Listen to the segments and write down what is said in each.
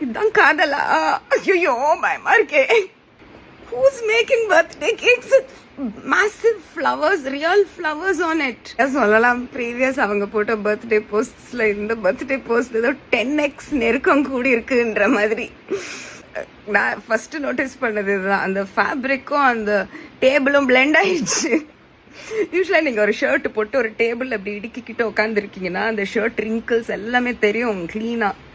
இதான் காதலா? ஐயோ பயமா இருக்கே. Who's making birthday cakes with massive flowers, real flowers on it? சொல்லலாம் ப்ரீவியஸ் அவங்க போட்ட பர்த்டே போஸ்ட்ஸ்ல இந்த பர்த்டே போஸ்ட் ஏதோ 10x நெருக்கம் கூடி இருக்குன்ற மாதிரி. நான் ஃபர்ஸ்ட் நோட்டீஸ் பண்ணது இதுதான். அந்த ஃபேப்ரிக்கும் அந்த டேபிளும் பிளெண்ட் ஆயிடுச்சு. யூஸ்வலாக நீங்கள் ஒரு ஷர்ட் போட்டு ஒரு டேபிள் அப்படி இடுக்கிக்கிட்டு உட்காந்துருக்கீங்கன்னா அந்த ஷர்ட் ரிங்கிள்ஸ் எல்லாமே தெரியும் க்ளீனாக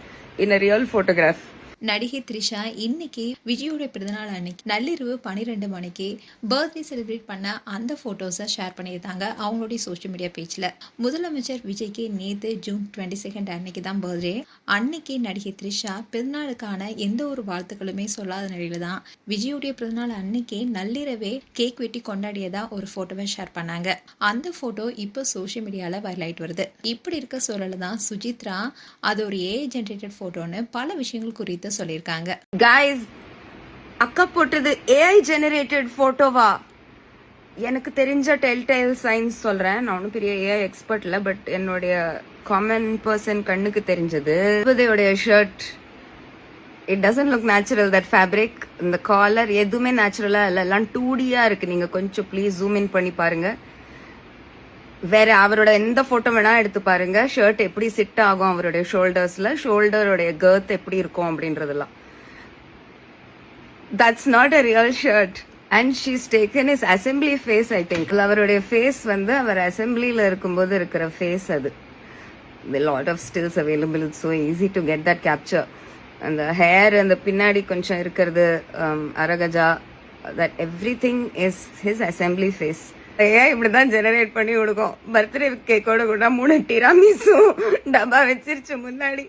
இன் ரியல் ஃபோட்டோகிராஃப். நடிகை த்ரிஷா இன்னைக்கு விஜயோட பிறந்தநாள் அன்னைக்கு நள்ளிரவு 12 மணிக்கு பர்த்டே செலிப்ரேட் பண்ண அந்த போட்டோஸை ஷேர் பண்ணியிருந்தாங்க அவங்களுடைய சோஷியல் மீடியா பேஜ்ல. முதலமைச்சர் விஜய்க்கு நேத்து ஜூன் 22 அன்னைக்கு தான் பர்த்டே. அன்னைக்கு நடிகை த்ரிஷா பிறந்தநாளுக்கான எந்த ஒரு வாழ்த்துக்களுமே சொல்லாத நிலையில தான் விஜயோடைய பிறந்தநாள் அன்னைக்கு நள்ளிரவே கேக் வெட்டி கொண்டாடியதா ஒரு போட்டோவை ஷேர் பண்ணாங்க. அந்த போட்டோ இப்போ சோஷியல் மீடியால வைரல் ஆயிட்டு வருது. இப்படி இருக்க சூழல தான் சுஜித்ரா அது ஒரு ஏஐ ஜெனரேட்டட் போட்டோன்னு பல விஷயங்கள் குறித்து சொல்லிருக்காங்க. गाइस அக்கா போட்டது ஏஐ ஜெனரேட்டட் போட்டோவா? எனக்கு தெரிஞ்ச டெல்டைல் சைன்ஸ் சொல்றேன். நான் ஒன்றும் பெரிய ஏஐ எக்ஸ்பர்ட் இல்லை, பட் என்னுடைய காமன் பர்சன் கண்ணுக்கு தெரிஞ்சது இதோடைய shirt. It doesn't look natural. That fabric, இந்த காலர் எதுவுமே நேச்சுரலா இல்லை, எல்லாம் 2Dயா இருக்கு. நீங்க கொஞ்சம் ப்ளீஸ் ஜூம் இன் பண்ணி பாருங்க. வேற அவரோட எந்த போட்டோ வேணா எடுத்து பாருங்க. ஷர்ட் எப்படி சிட் ஆகும் அவருடைய ஷோல்டர்ஸ்ல, ஷோல்டருடைய கர்த் எப்படி இருக்கும் அப்படின்றதெல்லாம். That's not a real shirt. And she's taken is assembly face. I think அவருடைய ஃபேஸ் வந்து அவர் அசம்பிளில இருக்கும்போது இருக்கிற ஃபேஸ். அது lot of stills available. It's so easy to get that capture. அந்த ஹேர் அந்த பின்னாடி கொஞ்சம் இருக்கிறது அரகஜா, that everything is his assembly face. ஏன் இப்படிதான் ஜெனரேட் பண்ணி கொடுக்கும். பர்த்டே கேக்கோட கூட 3 டிராமிசு டப்பா வச்சிருச்சு முன்னாடி.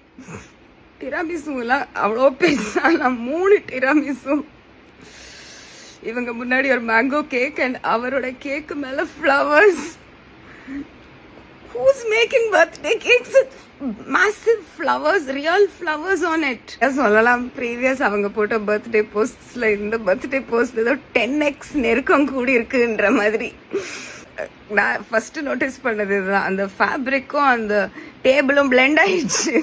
டிராமிசுலாம் அவ்வளோ பெருசா 3 டிராமிசு. இவங்க முன்னாடி ஒரு மேங்கோ கேக் அண்ட் அவரோட கேக்கு மேல flowers. Who's making birthday cakes with massive flowers, real flowers on it? சொல்லலாம் ப்ரீவியஸ் அவங்க போட்ட பர்த்டே போஸ்ட்ஸ்ல இந்த பர்த்டே போஸ்ட் ஏதோ 10x நெருக்கம் கூடி இருக்குன்ற மாதிரி. நான் ஃபர்ஸ்ட் நோட்டீஸ் பண்ணது இதுதான். அந்த ஃபேப்ரிக்கும் அந்த டேபிளும் பிளெண்ட் ஆயிடுச்சு.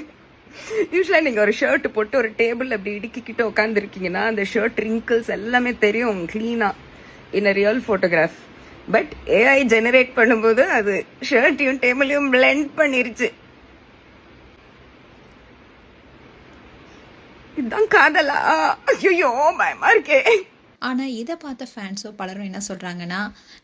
யூஸ்வலாக நீங்கள் ஒரு ஷர்ட் போட்டு ஒரு டேபிள் அப்படி இடுக்கிக்கிட்டு உட்காந்துருக்கீங்கன்னா அந்த ஷர்ட் ரிங்கிள்ஸ் எல்லாமே தெரியும் க்ளீனாக இன் real photograph. But AI generate பண்ணும்போது அது ஷர்ட்டையும் டேபிளையும் பிளெண்ட் பண்ணிருச்சு. இதுதான் காதலா? ஐயோ பயமா இருக்கே. ஆனால் இதை பார்த்த ஃபேன்ஸோ பலரும் என்ன சொல்கிறாங்கன்னா,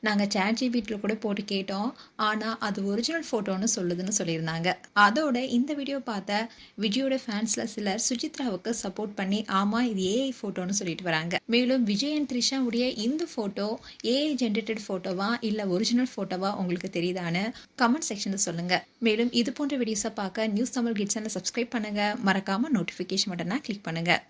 நாங்கள் ChatGPTல கூட போட்டு கேட்டோம், ஆனால் அது ஒரிஜினல் ஃபோட்டோன்னு சொல்லுதுன்னு சொல்லியிருந்தாங்க. அதோட இந்த வீடியோ பார்த்த விஜயோட ஃபேன்ஸில் சிலர் சுஜித்ராவுக்கு சப்போர்ட் பண்ணி ஆமாம் இது ஏஐ ஃபோட்டோன்னு சொல்லிட்டு வராங்க. மேலும் விஜய் அண்ட் த்ரிஷாவுடைய இந்த ஃபோட்டோ ஏஐ ஜென்ரேட்டட் ஃபோட்டோவா இல்லை ஒரிஜினல் ஃபோட்டோவா உங்களுக்கு தெரியுதான்னு கமெண்ட் செக்ஷனில் சொல்லுங்கள். மேலும் இது போன்ற வீடியோஸை பார்க்க நியூஸ் தமிழ் கிட்ஸ் சேனலை சப்ஸ்கிரைப் பண்ணுங்கள். மறக்காமல் நோட்டிஃபிகேஷன் பட்டனை கிளிக் பண்ணுங்கள்.